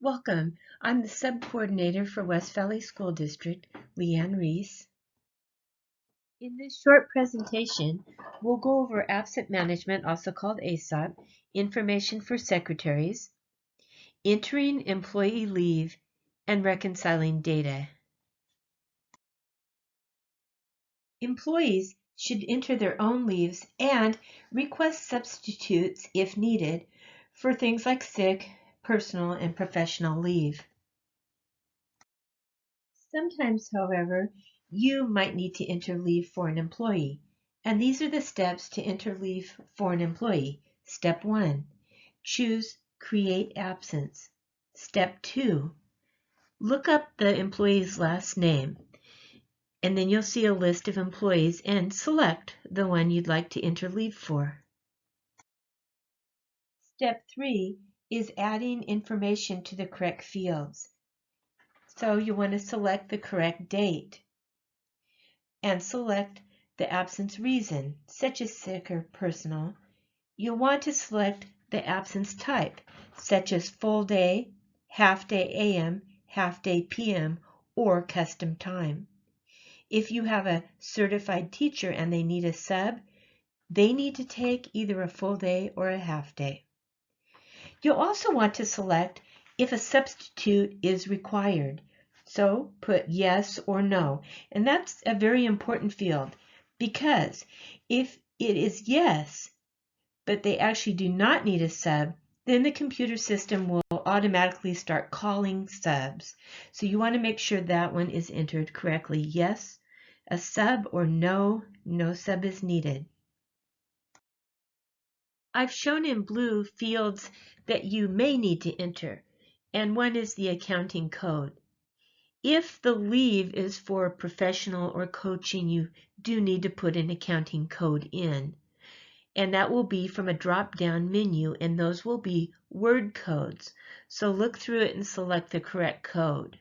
Welcome. I'm the sub-coordinator for West Valley School District, Leanne Reese. In this short presentation, we'll go over absent management, also called AESOP, information for secretaries, entering employee leave, and reconciling data. Employees should enter their own leaves and request substitutes if needed for things like sick, personal, and professional leave. Sometimes, however, you might need to enter leave for an employee, and these are the steps to enter leave for an employee. Step 1, choose Create Absence. Step 2, look up the employee's last name, and then you'll see a list of employees and select the one you'd like to enter leave for. Step 3 is adding information to the correct fields. So you want to select the correct date and select the absence reason, such as sick or personal. You'll want to select the absence type, such as full day, half day AM, half day PM, or custom time. If you have a certified teacher and they need a sub, they need to take either a full day or a half day. You'll also want to select if a substitute is required. So put yes or no, and that's a very important field because if it is yes, but they actually do not need a sub, then the computer system will automatically start calling subs. So you want to make sure that one is entered correctly. Yes, a sub, or no, no sub is needed. I've shown in blue fields that you may need to enter, and one is the accounting code. If the leave is for professional or coaching, you do need to put an accounting code in. And that will be from a drop-down menu, and those will be word codes. So look through it and select the correct code.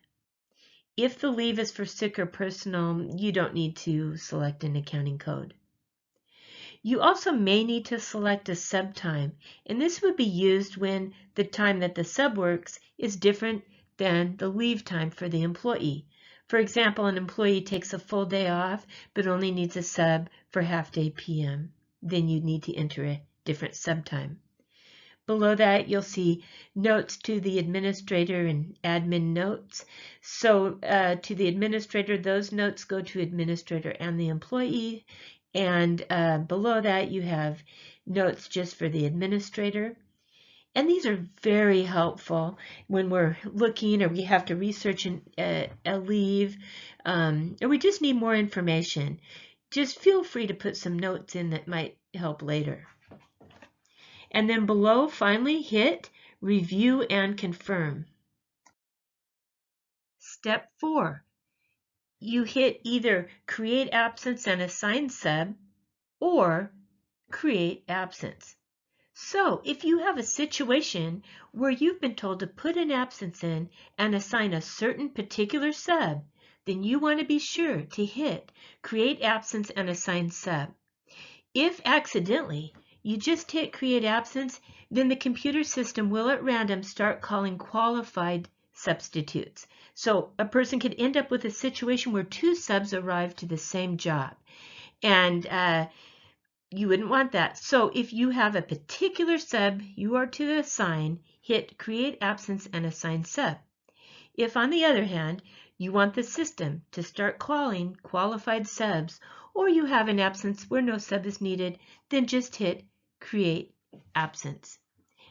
If the leave is for sick or personal, you don't need to select an accounting code. You also may need to select a sub time, and this would be used when the time that the sub works is different than the leave time for the employee. For example, an employee takes a full day off but only needs a sub for half day PM. Then you need to enter a different sub time. Below that, you'll see notes to the administrator and admin notes. So to the administrator, those notes go to administrator and the employee. And below that, you have notes just for the administrator. And these are very helpful when we're looking or we have to research a leave or we just need more information. Just feel free to put some notes in that might help later. And then below, finally, hit Review and Confirm. Step 4, you hit either Create Absence and Assign Sub or Create Absence. So if you have a situation where you've been told to put an absence in and assign a certain particular sub, then you want to be sure to hit Create Absence and Assign Sub. If accidentally you just hit Create Absence, then the computer system will at random start calling qualified substitutes. So a person could end up with a situation where two subs arrive to the same job. And you wouldn't want that. So if you have a particular sub you are to assign, hit Create Absence and Assign Sub. If, on the other hand, you want the system to start calling qualified subs, or you have an absence where no sub is needed, then just hit Create Absence.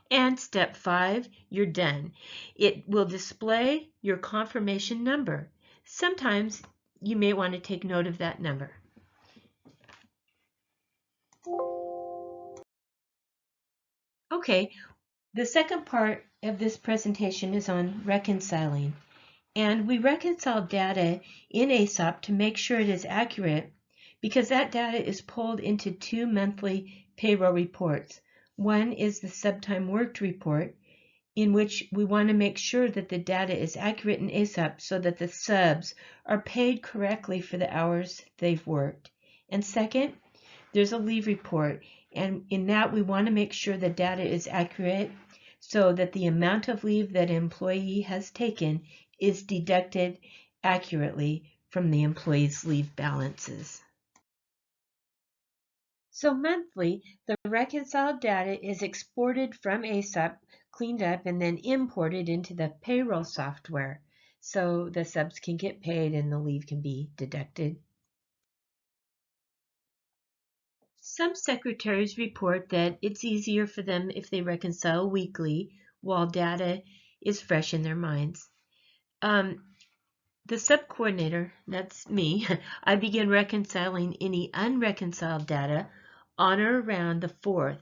And step 5, you're done. It will display your confirmation number. Sometimes you may want to take note of that number. Okay, the second part of this presentation is on reconciling. And we reconcile data in AESOP to make sure it is accurate because that data is pulled into two monthly payroll reports. One is the sub-time worked report, in which we want to make sure that the data is accurate in AESOP so that the subs are paid correctly for the hours they've worked. And second, there's a leave report, and in that we want to make sure the data is accurate so that the amount of leave that an employee has taken is deducted accurately from the employee's leave balances. So monthly, the reconciled data is exported from AESOP, cleaned up, and then imported into the payroll software so the subs can get paid and the leave can be deducted. Some secretaries report that it's easier for them if they reconcile weekly while data is fresh in their minds. The sub-coordinator, that's me, I begin reconciling any unreconciled data on or around the 4th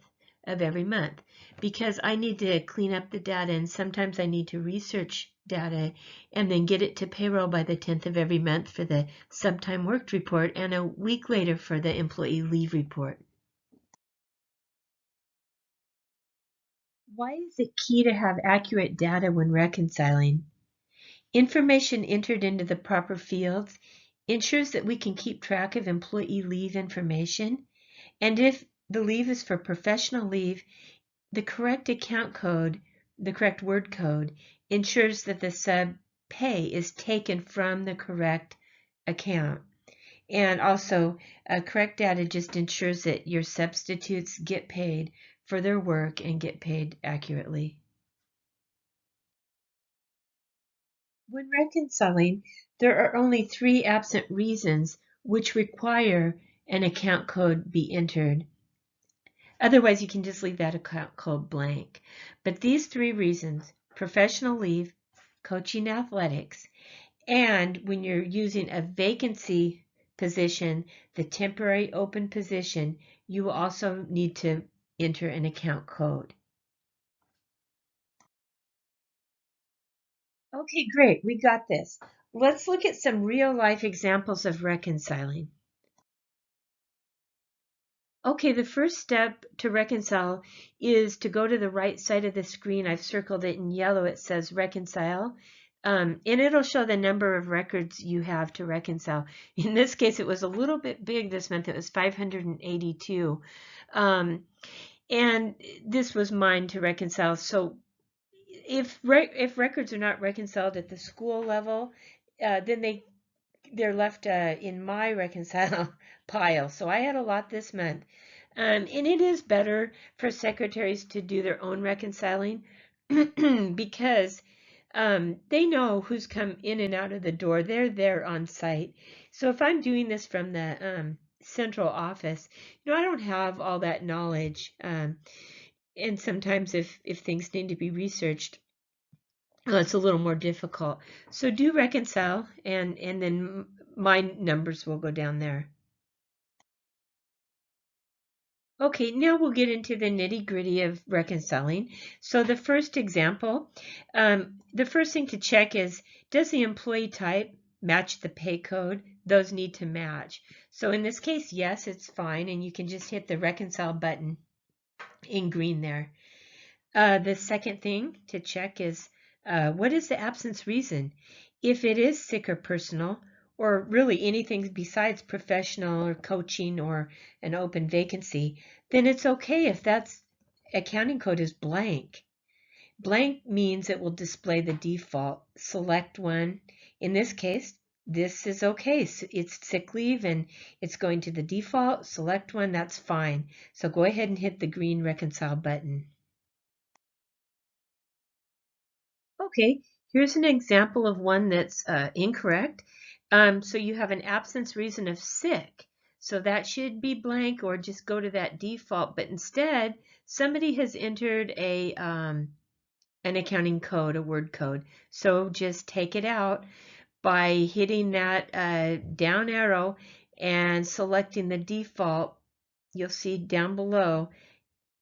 of every month because I need to clean up the data, and sometimes I need to research data and then get it to payroll by the 10th of every month for the sub-time worked report and a week later for the employee leave report. Why is it key to have accurate data when reconciling? Information entered into the proper fields ensures that we can keep track of employee leave information, and if the leave is for professional leave, the correct account code, the correct word code, ensures that the sub pay is taken from the correct account. And also, correct data just ensures that your substitutes get paid for their work and get paid accurately. When reconciling, there are only 3 absent reasons which require an account code be entered. Otherwise, you can just leave that account code blank. But these 3 reasons, professional leave, coaching athletics, and when you're using a vacancy position, the temporary open position, you will also need to enter an account code. Okay, great, we got this. Let's look at some real-life examples of reconciling. Okay, the first step to reconcile is to go to the right side of the screen. I've circled it in yellow. It says reconcile. And it'll show the number of records you have to reconcile. In this case, it was a little bit big this month. It was 582. And this was mine to reconcile. So if records are not reconciled at the school level, then they're left in my reconcile pile. So I had a lot this month. And it is better for secretaries to do their own reconciling because they know who's come in and out of the door. They're there on site. So if I'm doing this from the central office, I don't have all that knowledge. And sometimes if things need to be researched, it's a little more difficult. So do reconcile, and then my numbers will go down there. Okay, now we'll get into the nitty-gritty of reconciling. So the first example, the first thing to check is, does the employee type match the pay code? Those need to match. So in this case, yes, it's fine, and you can just hit the reconcile button in green there. The second thing to check is, what is the absence reason? If it is sick or personal, or really anything besides professional or coaching or an open vacancy, then it's okay if that's accounting code is blank. Blank means it will display the default. Select one. In this case, this is okay. So it's sick leave and it's going to the default. Select one, that's fine. So go ahead and hit the green reconcile button. Okay, here's an example of one that's incorrect. So you have an absence reason of sick. So that should be blank or just go to that default. But instead, somebody has entered an accounting code, a word code. So just take it out by hitting that down arrow and selecting the default. You'll see down below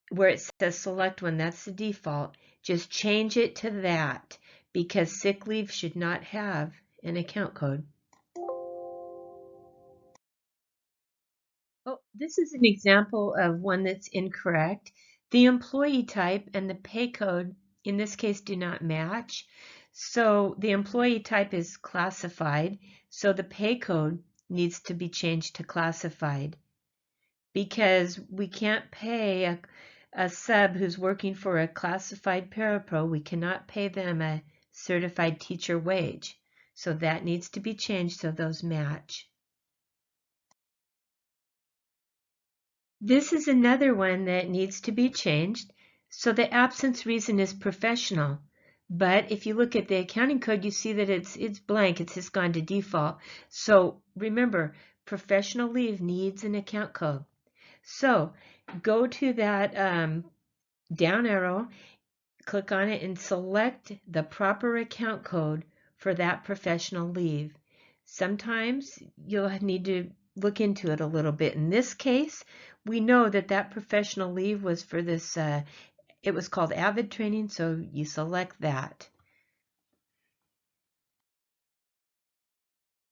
where it says select one, that's the default. Just change it to that because sick leave should not have an account code. Oh, this is an example of one that's incorrect. The employee type and the pay code in this case do not match. So the employee type is classified, so the pay code needs to be changed to classified because we can't pay a sub who's working for a classified parapro, we cannot pay them a certified teacher wage. So that needs to be changed so those match. This is another one that needs to be changed. So the absence reason is professional. But if you look at the accounting code, you see that it's blank. It's just gone to default. So remember, professional leave needs an account code. So go to that down arrow, click on it, and select the proper account code for that professional leave. Sometimes you'll need to look into it a little bit. In this case, we know that that professional leave was for this, it was called AVID training, so you select that.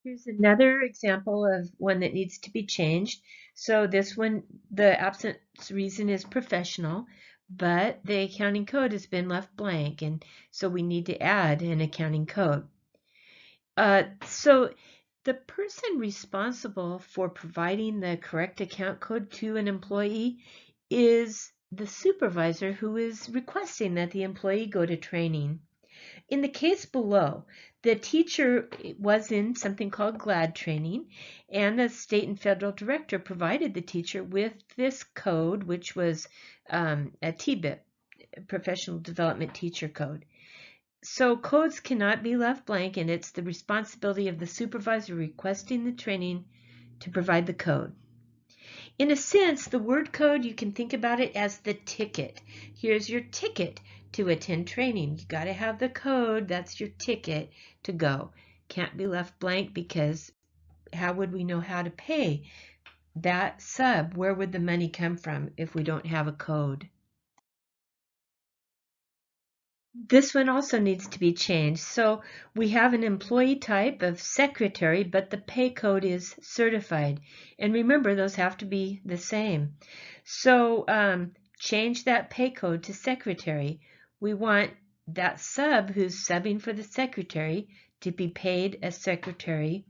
Here's another example of one that needs to be changed. So this one, the absence reason is professional, but the accounting code has been left blank, and so we need to add an accounting code. So the person responsible for providing the correct account code to an employee is the supervisor who is requesting that the employee go to training. In the case below, the teacher was in something called GLAD training, and the state and federal director provided the teacher with this code, which was a TBIP, Professional Development Teacher Code. So codes cannot be left blank, and it's the responsibility of the supervisor requesting the training to provide the code. In a sense, the word code, you can think about it as the ticket. Here's your ticket to attend training. You got to have the code. That's your ticket to go. Can't be left blank, because how would we know how to pay that sub? Where would the money come from if we don't have a code? This one also needs to be changed. So we have an employee type of secretary, but the pay code is certified. And remember, those have to be the same. So change that pay code to secretary. We want that sub who's subbing for the secretary to be paid a secretary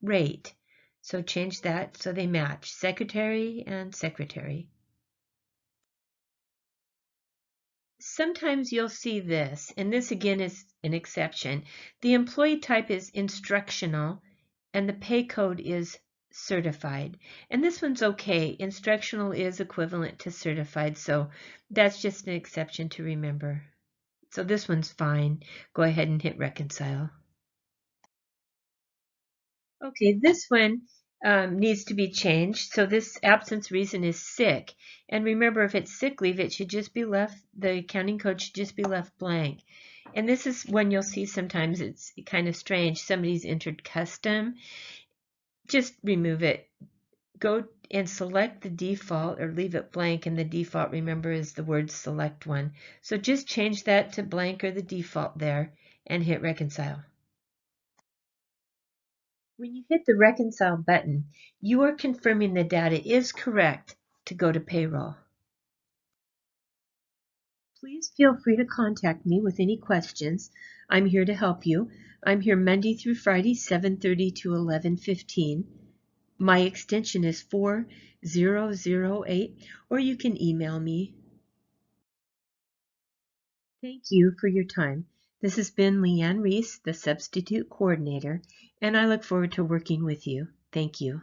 rate. So change that so they match, secretary and secretary. Sometimes you'll see this, and this again is an exception. The employee type is instructional, and the pay code is certified. And this one's okay. Instructional is equivalent to certified, so that's just an exception to remember. So this one's fine. Go ahead and hit reconcile. Okay, this one needs to be changed. So this absence reason is sick. And remember, if it's sick leave, it should just be left, the accounting code should just be left blank. And this is when you'll see sometimes it's kind of strange. Somebody's entered custom. Just remove it. Go and select the default or leave it blank. And the default, remember, is the word select one. So just change that to blank or the default there and hit reconcile. When you hit the Reconcile button, you are confirming the data is correct to go to payroll. Please feel free to contact me with any questions. I'm here to help you. I'm here Monday through Friday, 7:30 to 11:15. My extension is 4008, or you can email me. Thank you for your time. This has been Leanne Reese, the Substitute Coordinator, and I look forward to working with you. Thank you.